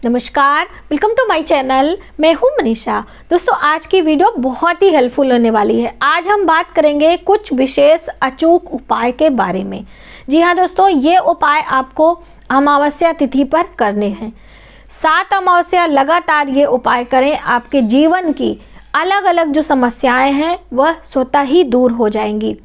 नमस्कार, welcome to my channel. मैं हूं मनीषा। दोस्तों, आज की वीडियो बहुत ही हेल्पफुल होने वाली है। आज हम बात करेंगे कुछ विशेष अचूक उपाय के बारे में। जी हाँ दोस्तों, ये उपाय आपको अमावस्या तिथि पर करने हैं। 7 अमावस्या लगातार ये उपाय करें, आपके जीवन की अलग अलग जो समस्याएं हैं वह स्वतः ही दूर हो जाएंगी।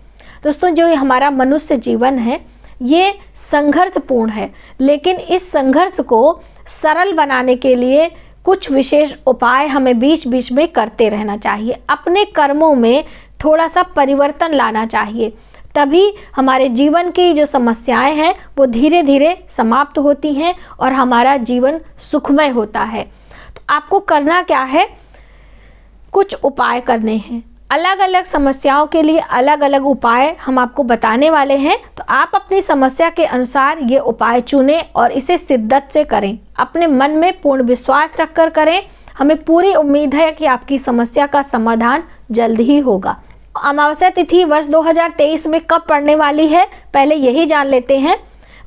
दोस्तों, जो हमारा मनुष्य जीवन है ये संघर्षपूर्ण है, लेकिन इस संघर्ष को सरल बनाने के लिए कुछ विशेष उपाय हमें बीच बीच में करते रहना चाहिए। अपने कर्मों में थोड़ा सा परिवर्तन लाना चाहिए, तभी हमारे जीवन की जो समस्याएं हैं वो धीरे धीरे समाप्त होती हैं और हमारा जीवन सुखमय होता है। तो आपको करना क्या है, कुछ उपाय करने हैं। अलग अलग समस्याओं के लिए अलग अलग उपाय हम आपको बताने वाले हैं। तो आप अपनी समस्या के अनुसार ये उपाय चुनें और इसे शिद्दत से करें। अपने मन में पूर्ण विश्वास रखकर करें। हमें पूरी उम्मीद है कि आपकी समस्या का समाधान जल्द ही होगा। अमावस्या तिथि वर्ष 2023 में कब पड़ने वाली है, पहले यही जान लेते हैं।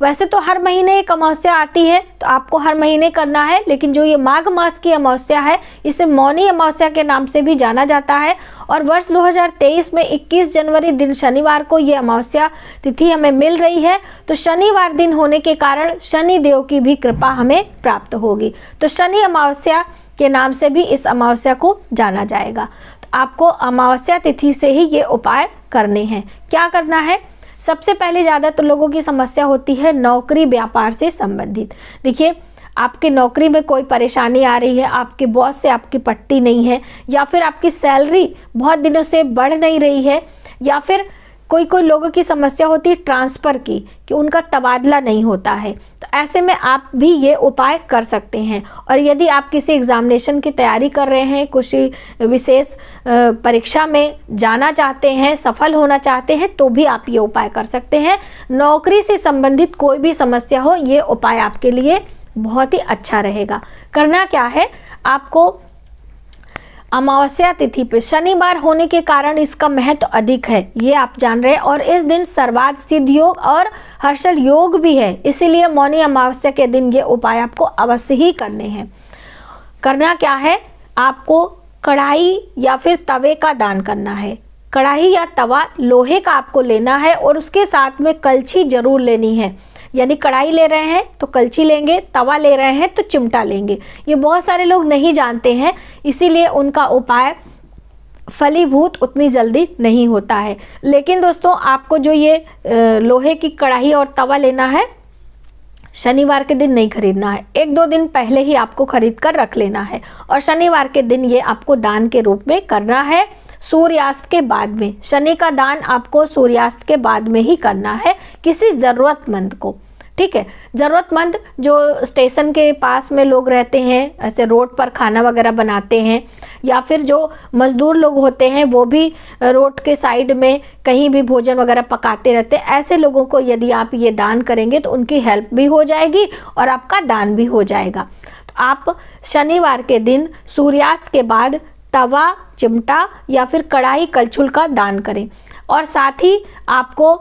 वैसे तो हर महीने एक अमावस्या आती है, तो आपको हर महीने करना है, लेकिन जो ये माघ मास की अमावस्या है इसे मौनी अमावस्या के नाम से भी जाना जाता है। और वर्ष 2023 में 21 जनवरी दिन शनिवार को ये अमावस्या तिथि हमें मिल रही है। तो शनिवार दिन होने के कारण शनि देव की भी कृपा हमें प्राप्त होगी। तो शनि अमावस्या के नाम से भी इस अमावस्या को जाना जाएगा। तो आपको अमावस्या तिथि से ही ये उपाय करने हैं। क्या करना है, सबसे पहले ज़्यादातर लोगों की समस्या होती है नौकरी व्यापार से संबंधित। देखिए, आपकी नौकरी में कोई परेशानी आ रही है, आपके बॉस से आपकी पटती नहीं है, या फिर आपकी सैलरी बहुत दिनों से बढ़ नहीं रही है, या फिर कोई लोगों की समस्या होती है ट्रांसफ़र की, कि उनका तबादला नहीं होता है। तो ऐसे में आप भी ये उपाय कर सकते हैं। और यदि आप किसी एग्जामिनेशन की तैयारी कर रहे हैं, किसी विशेष परीक्षा में जाना चाहते हैं, सफल होना चाहते हैं, तो भी आप ये उपाय कर सकते हैं। नौकरी से संबंधित कोई भी समस्या हो, ये उपाय आपके लिए बहुत ही अच्छा रहेगा। करना क्या है, आपको अमावस्या तिथि पे शनिवार होने के कारण इसका महत्व अधिक है, ये आप जान रहे हैं। और इस दिन सर्वार्थ सिद्ध योग और हर्षल योग भी है, इसीलिए मौनी अमावस्या के दिन ये उपाय आपको अवश्य ही करने हैं। करना क्या है, आपको कढ़ाई या फिर तवे का दान करना है। कढ़ाई या तवा लोहे का आपको लेना है और उसके साथ में कलछी जरूर लेनी है। यानी कढ़ाई ले रहे हैं तो कलछी लेंगे, तवा ले रहे हैं तो चिमटा लेंगे। ये बहुत सारे लोग नहीं जानते हैं, इसीलिए उनका उपाय फलीभूत उतनी जल्दी नहीं होता है। लेकिन दोस्तों, आपको जो ये लोहे की कढ़ाई और तवा लेना है, शनिवार के दिन नहीं खरीदना है। 1-2 दिन पहले ही आपको खरीद कर रख लेना है और शनिवार के दिन ये आपको दान के रूप में करना है, सूर्यास्त के बाद में। शनि का दान आपको सूर्यास्त के बाद में ही करना है, किसी ज़रूरतमंद को। ठीक है, ज़रूरतमंद जो स्टेशन के पास में लोग रहते हैं, ऐसे रोड पर खाना वगैरह बनाते हैं, या फिर जो मज़दूर लोग होते हैं वो भी रोड के साइड में कहीं भी भोजन वगैरह पकाते रहते हैं, ऐसे लोगों को यदि आप ये दान करेंगे तो उनकी हेल्प भी हो जाएगी और आपका दान भी हो जाएगा। तो आप शनिवार के दिन सूर्यास्त के बाद तवा, चिमटा या फिर कढ़ाई, कलछुल का दान करें। और साथ ही आपको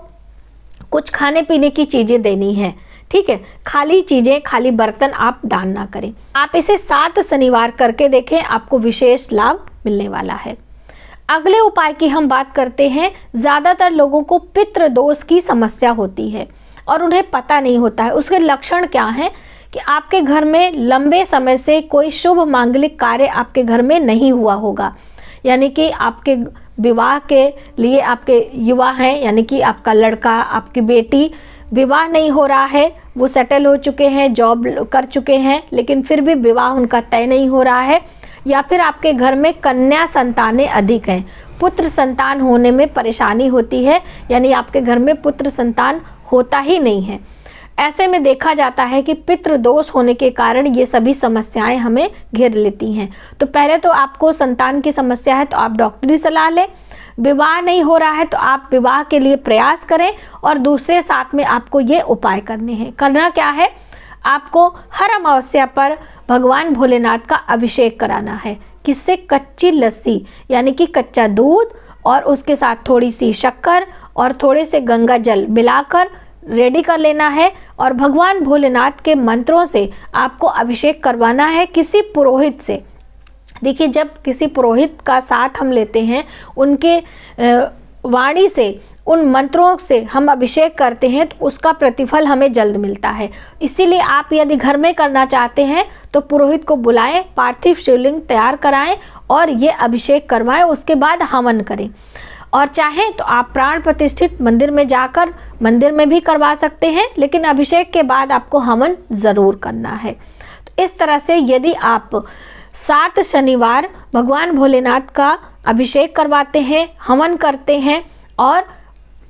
कुछ खाने पीने की चीज़ें देनी है। ठीक है, खाली चीज़ें, खाली बर्तन आप दान ना करें। आप इसे 7 शनिवार करके देखें, आपको विशेष लाभ मिलने वाला है। अगले उपाय की हम बात करते हैं। ज़्यादातर लोगों को पितृ दोष की समस्या होती है और उन्हें पता नहीं होता है। उसके लक्षण क्या हैं कि आपके घर में लंबे समय से कोई शुभ मांगलिक कार्य आपके घर में नहीं हुआ होगा। यानी कि आपके विवाह के लिए आपके युवा हैं, यानी कि आपका लड़का, आपकी बेटी विवाह नहीं हो रहा है, वो सेटल हो चुके हैं, जॉब कर चुके हैं, लेकिन फिर भी विवाह उनका तय नहीं हो रहा है। या फिर आपके घर में कन्या संतानें अधिक हैं, पुत्र संतान होने में परेशानी होती है, यानी आपके घर में पुत्र संतान होता ही नहीं है। ऐसे में देखा जाता है कि पितृ दोष होने के कारण ये सभी समस्याएं हमें घेर लेती हैं। तो पहले तो आपको संतान की समस्या है तो आप डॉक्टरी सलाह लें। विवाह नहीं हो रहा है तो आप विवाह के लिए प्रयास करें। और दूसरे साथ में आपको ये उपाय करने हैं। करना क्या है, आपको हर अमावस्या पर भगवान भोलेनाथ का अभिषेक कराना है। किससे, कच्ची लस्सी, यानी कि कच्चा दूध और उसके साथ थोड़ी सी शक्कर और थोड़े से गंगा जल मिलाकर रेडी कर लेना है और भगवान भोलेनाथ के मंत्रों से आपको अभिषेक करवाना है किसी पुरोहित से। देखिए, जब किसी पुरोहित का साथ हम लेते हैं, उनके वाणी से, उन मंत्रों से हम अभिषेक करते हैं तो उसका प्रतिफल हमें जल्द मिलता है। इसीलिए आप यदि घर में करना चाहते हैं तो पुरोहित को बुलाएं, पार्थिव शिवलिंग तैयार कराएं और ये अभिषेक करवाएं, उसके बाद हवन करें। और चाहें तो आप प्राण प्रतिष्ठित मंदिर में जाकर मंदिर में भी करवा सकते हैं, लेकिन अभिषेक के बाद आपको हवन ज़रूर करना है। तो इस तरह से यदि आप 7 शनिवार भगवान भोलेनाथ का अभिषेक करवाते हैं, हवन करते हैं और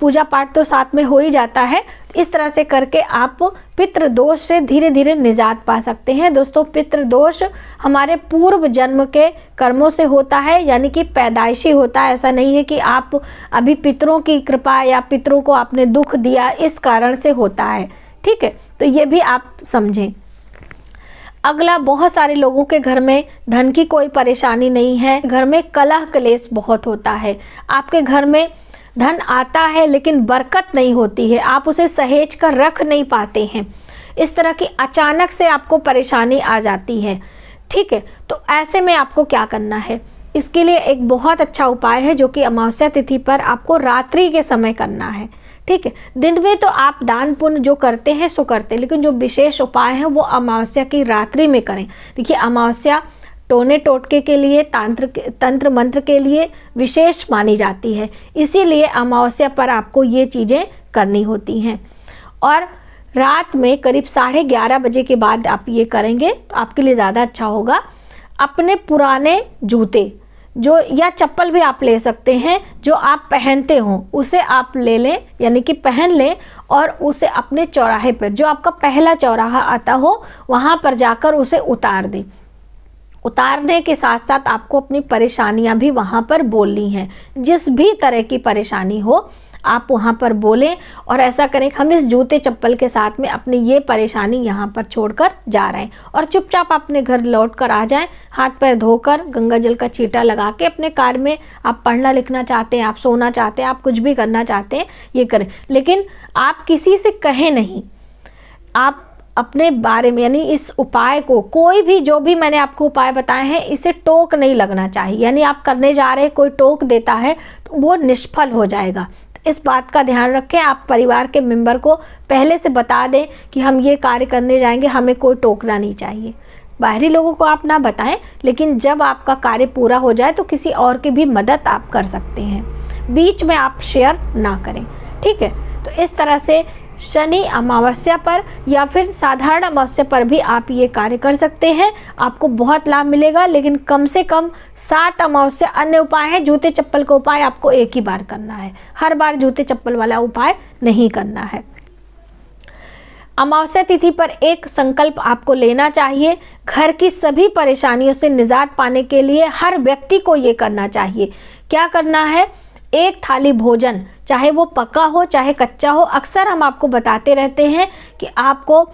पूजा पाठ तो साथ में हो ही जाता है, इस तरह से करके आप पितृदोष से धीरे धीरे निजात पा सकते हैं। दोस्तों, पितृदोष हमारे पूर्व जन्म के कर्मों से होता है, यानी कि पैदाइशी होता है। ऐसा नहीं है कि आप अभी पितरों की कृपा या पितरों को आपने दुख दिया इस कारण से होता है। ठीक है, तो ये भी आप समझें। अगला, बहुत सारे लोगों के घर में धन की कोई परेशानी नहीं है, घर में कलह क्लेश बहुत होता है। आपके घर में धन आता है लेकिन बरकत नहीं होती है, आप उसे सहेज कर रख नहीं पाते हैं। इस तरह की अचानक से आपको परेशानी आ जाती है। ठीक है, तो ऐसे में आपको क्या करना है? इसके लिए एक बहुत अच्छा उपाय है जो कि अमावस्या तिथि पर आपको रात्रि के समय करना है। ठीक है, दिन में तो आप दान पुण्य जो करते हैं सो करते हैं, लेकिन जो विशेष उपाय है वो अमावस्या की रात्रि में करें। देखिए, अमावस्या टोने टोटके के लिए, तंत्र मंत्र के लिए विशेष मानी जाती है, इसीलिए अमावस्या पर आपको ये चीज़ें करनी होती हैं। और रात में करीब 11:30 बजे के बाद आप ये करेंगे तो आपके लिए ज़्यादा अच्छा होगा। अपने पुराने जूते जो या चप्पल भी आप ले सकते हैं, जो आप पहनते हो उसे आप ले लें, यानी कि पहन लें और उसे अपने चौराहे पर, जो आपका पहला चौराहा आता हो, वहाँ पर जाकर उसे उतार दें। उतारने के साथ साथ आपको अपनी परेशानियां भी वहाँ पर बोलनी हैं। जिस भी तरह की परेशानी हो आप वहाँ पर बोलें और ऐसा करें कि हम इस जूते चप्पल के साथ में अपनी ये परेशानी यहाँ पर छोड़कर जा रहे हैं और चुपचाप अपने घर लौट कर आ जाएं। हाथ पैर धोकर गंगा जल का छींटा लगा के अपने कार्य में, आप पढ़ना लिखना चाहते हैं, आप सोना चाहते हैं, आप कुछ भी करना चाहते हैं, ये करें। लेकिन आप किसी से कहें नहीं, आप अपने बारे में, यानी इस उपाय को, कोई भी जो भी मैंने आपको उपाय बताए हैं, इसे टोक नहीं लगना चाहिए। यानी आप करने जा रहे हैं, कोई टोक देता है तो वो निष्फल हो जाएगा। तो इस बात का ध्यान रखें। आप परिवार के मेंबर को पहले से बता दें कि हम ये कार्य करने जाएंगे, हमें कोई टोकना नहीं चाहिए। बाहरी लोगों को आप ना बताएं, लेकिन जब आपका कार्य पूरा हो जाए तो किसी और की भी मदद आप कर सकते हैं। बीच में आप शेयर ना करें। ठीक है, तो इस तरह से शनि अमावस्या पर या फिर साधारण अमावस्या पर भी आप ये कार्य कर सकते हैं, आपको बहुत लाभ मिलेगा। लेकिन कम से कम 7 अमावस्या अन्य उपाय है। जूते चप्पल का उपाय आपको एक ही बार करना है, हर बार जूते चप्पल वाला उपाय नहीं करना है। अमावस्या तिथि पर एक संकल्प आपको लेना चाहिए। घर की सभी परेशानियों से निजात पाने के लिए हर व्यक्ति को ये करना चाहिए। क्या करना है? एक थाली भोजन, चाहे वो पका हो चाहे कच्चा हो, अक्सर हम आपको बताते रहते हैं कि आपको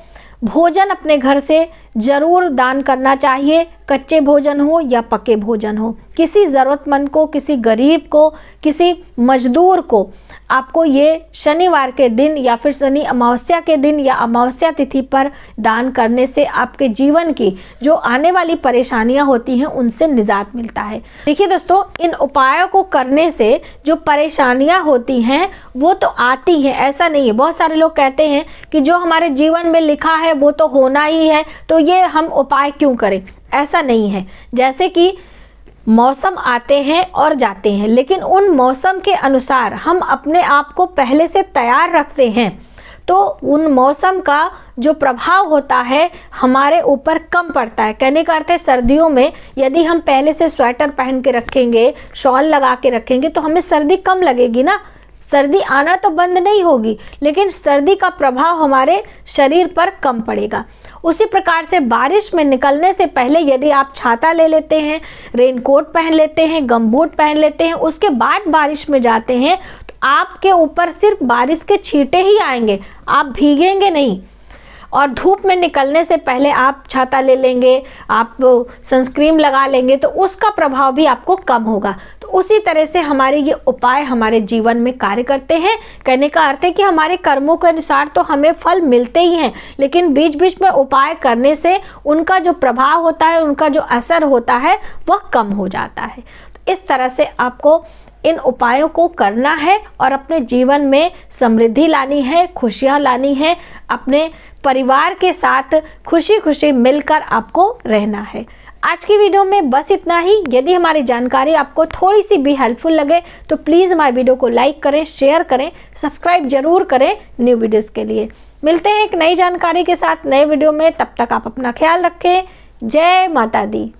भोजन अपने घर से ज़रूर दान करना चाहिए, कच्चे भोजन हो या पके भोजन हो। किसी ज़रूरतमंद को, किसी गरीब को, किसी मजदूर को आपको ये शनिवार के दिन या फिर शनि अमावस्या के दिन या अमावस्या तिथि पर दान करने से आपके जीवन की जो आने वाली परेशानियां होती हैं उनसे निजात मिलता है। देखिए दोस्तों, इन उपायों को करने से जो परेशानियां होती हैं वो तो आती हैं, ऐसा नहीं है। बहुत सारे लोग कहते हैं कि जो हमारे जीवन में लिखा है वो तो होना ही है, तो ये हम उपाय क्यों करें? ऐसा नहीं है। जैसे कि मौसम आते हैं और जाते हैं, लेकिन उन मौसम के अनुसार हम अपने आप को पहले से तैयार रखते हैं तो उन मौसम का जो प्रभाव होता है हमारे ऊपर कम पड़ता है। कहने का अर्थ है, सर्दियों में यदि हम पहले से स्वेटर पहन के रखेंगे, शॉल लगा के रखेंगे तो हमें सर्दी कम लगेगी ना। सर्दी आना तो बंद नहीं होगी, लेकिन सर्दी का प्रभाव हमारे शरीर पर कम पड़ेगा। उसी प्रकार से बारिश में निकलने से पहले यदि आप छाता ले लेते हैं, रेनकोट पहन लेते हैं, गमबूट पहन लेते हैं, उसके बाद बारिश में जाते हैं तो आपके ऊपर सिर्फ बारिश के छींटे ही आएंगे, आप भीगेंगे नहीं। और धूप में निकलने से पहले आप छाता ले लेंगे, आप सनस्क्रीन लगा लेंगे तो उसका प्रभाव भी आपको कम होगा। तो उसी तरह से हमारे ये उपाय हमारे जीवन में कार्य करते हैं। कहने का अर्थ है कि हमारे कर्मों के अनुसार तो हमें फल मिलते ही हैं, लेकिन बीच बीच में उपाय करने से उनका जो प्रभाव होता है, उनका जो असर होता है वह कम हो जाता है। तो इस तरह से आपको इन उपायों को करना है और अपने जीवन में समृद्धि लानी है, खुशियाँ लानी है, अपने परिवार के साथ खुशी खुशी मिलकर आपको रहना है। आज की वीडियो में बस इतना ही। यदि हमारी जानकारी आपको थोड़ी सी भी हेल्पफुल लगे तो प्लीज़ हमारे वीडियो को लाइक करें, शेयर करें, सब्सक्राइब जरूर करें न्यू वीडियोस के लिए। मिलते हैं एक नई जानकारी के साथ नए वीडियो में, तब तक आप अपना ख्याल रखें। जय माता दी।